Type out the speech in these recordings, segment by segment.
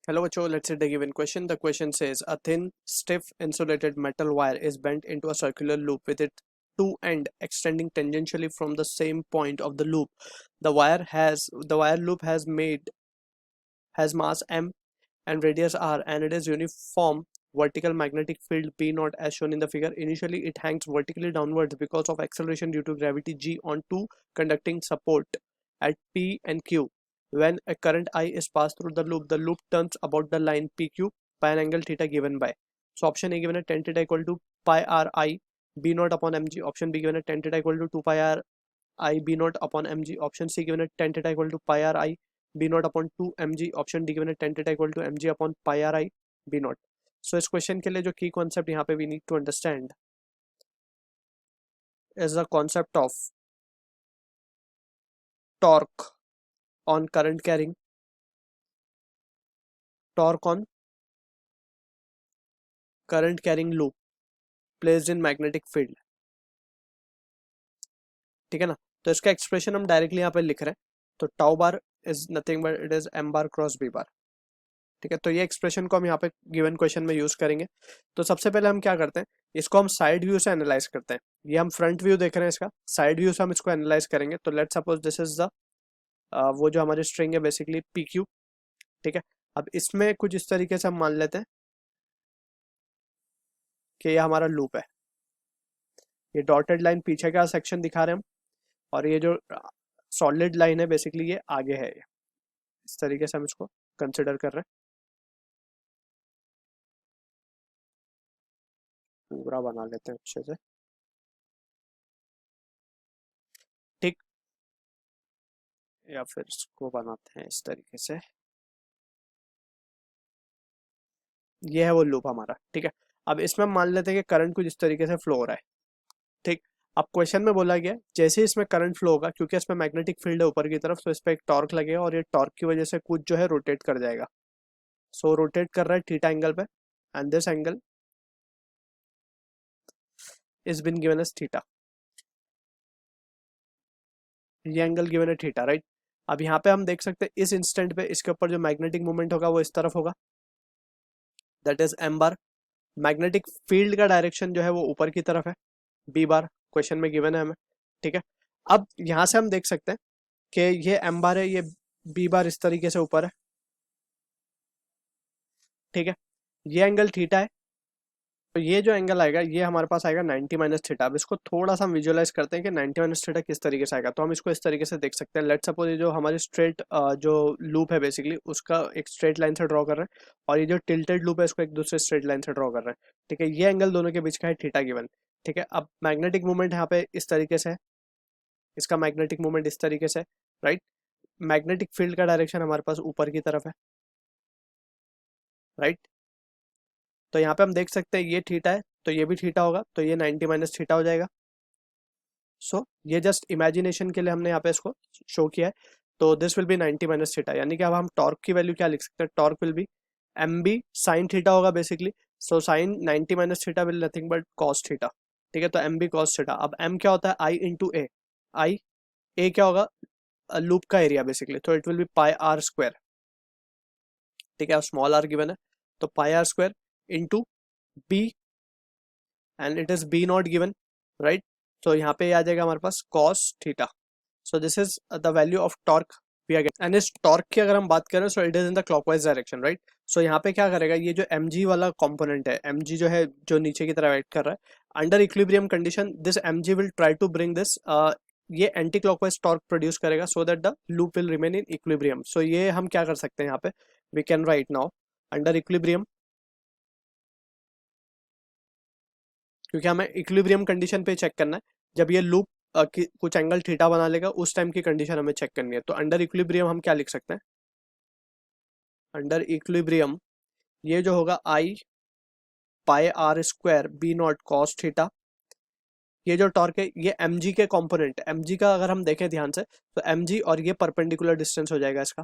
Hello, Acho. Let's see the given question. The question says a thin, stiff, insulated metal wire is bent into a circular loop with its two end extending tangentially from the same point of the loop. The wire loop has mass m and radius r, and it is uniform vertical magnetic field P naught as shown in the figure. Initially, it hangs vertically downwards because of acceleration due to gravity G on two conducting support at P and Q. When a current I is passed through the loop turns about the line PQ by an angle theta given by. So option A given at tan theta equal to pi r I B naught upon mg. Option B given at tan theta equal to 2 pi r I B naught upon mg. Option C given at tan theta equal to pi r I B naught upon 2 mg. Option D given at tan theta equal to mg upon pi r I B naught. So इस question के लिए जो की concept यहाँ पे we need to understand is the concept of torque on current carrying, torque on current carrying loop placed in magnetic field. ठीक है ना। तो इसका एक्सप्रेशन हम डायरेक्टली यहाँ पे लिख रहे हैं, तो tau bar is nothing but it is M bar cross B bar. ठीक है, तो ये एक्सप्रेशन को हम यहाँ पे गिवन क्वेश्चन में यूज करेंगे। तो सबसे पहले हम क्या करते हैं, इसको हम साइड व्यू से एनालाइज करते हैं। ये हम फ्रंट व्यू देख रहे हैं, इसका साइड व्यू से हम इसको एनालाइज करेंगे। तो let's suppose this is the वो जो हमारी स्ट्रिंग है बेसिकली पी क्यू। ठीक है, अब इसमें कुछ इस तरीके से हम मान लेते हैं कि ये हमारा लूप है। ये डॉटेड लाइन पीछे का सेक्शन दिखा रहे हैं हम, और ये जो सॉलिड लाइन है बेसिकली ये आगे है। इस तरीके से हम इसको कंसिडर कर रहे हैं। पूरा बना लेते हैं अच्छे से। ठीक, या फिर इसको बनाते हैं इस तरीके से। ये है वो लूप हमारा। ठीक है, अब इसमें मान लेते हैं कि करंट कुछ इस तरीके से फ्लो हो रहा है। ठीक, अब क्वेश्चन में बोला गया जैसे इसमें करंट फ्लो होगा, क्योंकि इसमें मैग्नेटिक फील्ड है ऊपर की तरफ, तो इस पर एक टॉर्क लगेगा और ये टॉर्क की वजह से कुछ जो है रोटेट कर जाएगा। सो रोटेट कर रहा है थीटा एंगल पे, and this angle is been given as theta. ये एंगल गिवन है थीटा, राइट। अब यहाँ पे हम देख सकते हैं इस इंस्टेंट पे इसके ऊपर जो मैग्नेटिक मूवमेंट होगा वो इस तरफ होगा, that is M bar. Magnetic field का डायरेक्शन जो है वो ऊपर की तरफ है, बी बार क्वेश्चन में गिवन है हमें। ठीक है, अब यहां से हम देख सकते हैं कि ये एम बार है, ये बी बार इस तरीके से ऊपर है। ठीक है, ये एंगल थीटा है, तो ये जो एंगल आएगा ये हमारे पास आएगा 90 माइनस थीटा। अब इसको थोड़ा सा हम विजुअलाइज करते हैं कि 90 माइनस थीटा किस तरीके से आएगा। तो हम इसको इस तरीके से देख सकते हैं। लेट सपोज ये जो हमारी स्ट्रेट जो लूप है बेसिकली उसका एक स्ट्रेट लाइन से ड्रॉ कर रहे हैं, और ये जो टिल्टेड लूप है इसको एक दूसरे स्ट्रेट लाइन से ड्रॉ कर रहे हैं। ठीक है, ये एंगल दोनों के बीच का है थीटा गिवन। ठीक है, अब मैग्नेटिक मूवमेंट यहाँ पे इस तरीके से है, इसका मैग्नेटिक मूवमेंट इस तरीके से, राइट। मैग्नेटिक फील्ड का डायरेक्शन हमारे पास ऊपर की तरफ है, राइट। तो यहाँ पे हम देख सकते हैं ये थीटा है तो ये भी थीटा होगा, तो ये 90 माइनस थीटा हो जाएगा। सो ये जस्ट इमेजिनेशन के लिए हमने यहाँ पे इसको शो किया है। तो this will be 90 minus theta, यानी कि अब हम टॉर्क की वैल्यू क्या लिख सकते हैं, torque will be M B sine theta होगा basically. So sine 90 minus theta will nothing but cos theta. ठीक है, तो एम बी कॉस थीटा। अब एम क्या होता है, आई इंटू ए। आई ए क्या होगा, लूप का एरिया बेसिकली, तो it will be pi R square. ठीक है, स्मॉल आर गिवन है, तो pi R square into B, and it is B not given, right. तो यहाँ पे आ जाएगा हमारे पास cos theta. So this is the value of torque we are getting. And इस टॉर्क की अगर हम बात करें so it is in the clockwise direction, right. So यहाँ पे क्या करेगा, ये जो mg वाला कंपोनेंट है, mg जो है जो नीचे की तरफ एक्ट कर रहा है, under equilibrium condition this mg will try to bring this, ये एंटी क्लॉकवाइज टॉर्क प्रोड्यूस करेगा so that the loop will remain in equilibrium. So ये हम क्या कर सकते हैं यहाँ पे, we can write now under equilibrium, क्योंकि हमें इक्विलिब्रियम कंडीशन पे चेक करना है। जब ये लूप कुछ एंगल थीटा बना लेगा उस टाइम की कंडीशन हमें चेक करनी है। तो अंडर इक्विलिब्रियम हम क्या लिख सकते हैं, अंडर इक्विलिब्रियम ये जो होगा I pi R square B not cos theta. ये जो टॉर्क है ये mg के कंपोनेंट, mg का अगर हम देखें ध्यान से तो mg और ये परपेंडिकुलर डिस्टेंस हो जाएगा इसका,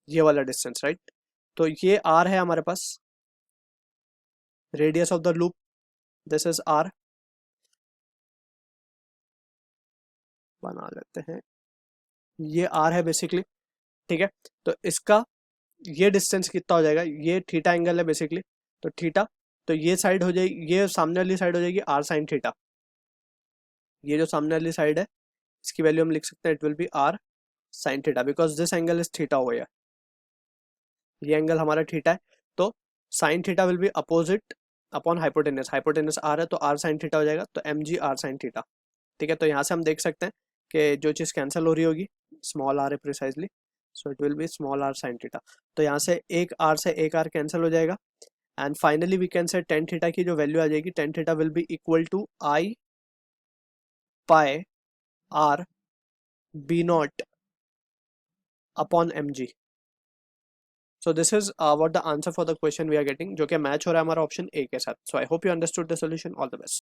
ये वाला डिस्टेंस, राइट। तो ये r है हमारे पास, radius of the loop, this is r। बना लेते हैं, ये r है बेसिकली। ठीक है, तो इसका ये डिस्टेंस कितना हो जाएगा, ये थीटा एंगल है बेसिकली, तो थीटा, तो ये साइड हो जाएगी, ये सामने वाली साइड हो जाएगी आर साइन थीटा। ये जो सामने वाली साइड है इसकी वैल्यू हम लिख सकते हैं, it will be R sine theta, because this angle is theta हो गया, ये एंगल हमारा थीटा है, तो sine theta will be opposite upon hypotenuse, hypotenuse R है तो आर साइन थीटा हो जाएगा, तो M G R sine theta. ठीक है, तो यहाँ से हम देख सकते हैं कि जो चीज़ कैंसिल हो रही होगी, स्मॉल आर है precisely, so it will be small R sine theta. तो यहाँ से एक आर से एक आर कैंसिल हो जाएगा, and finally we can say tan theta की जो वैल्यू आ जाएगी, tan theta will be equal to I pi R B naught upon M G. So this is what the answer for the question we are getting, जो कि match हो रहा है हमारा ऑप्शन ए के साथ. So I hope you understood the solution. All the best.